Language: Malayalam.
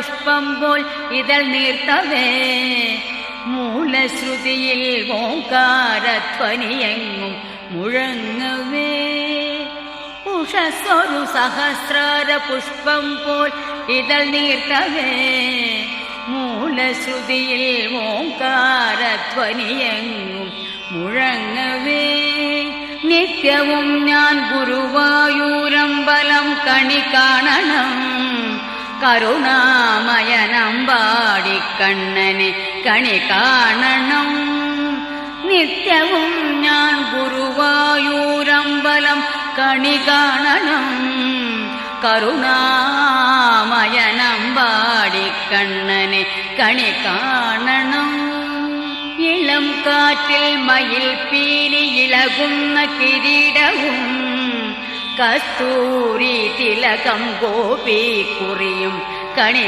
പുഷ്പം പോൽ ഇതൾ നീർത്തവേ മൂലശ്രുതിയിൽ ഓംകാരധ്വനിയെങ്ങും മുഴങ്ങവേ ഉഷസ്സൊരു സഹസ്രാര പുഷ്പം പോൽ ഇതൾ നീർത്തവേ മൂലശ്രുതിയിൽ ഓംകാരധ്വനിയെങ്ങും മുഴങ്ങവേ നിത്യവും ഞാൻ ഗുരുവായൂരമ്പലം കണി കാണണം കരുണാമയനമ്പാടിക്കണ്ണനെ കണി കാണണം നിത്യവും ഞാൻ ഗുരുവായൂരമ്പലം കണി കാണണം കരുണാമയനമ്പാടിക്കണ്ണനെ കണി കാണണം ഇളം കാറ്റിൽ മയിൽ പീലി ഇളകുന്ന കിരീടവും കസ്തൂരി തിലകം ഗോപി കുറിയും കണി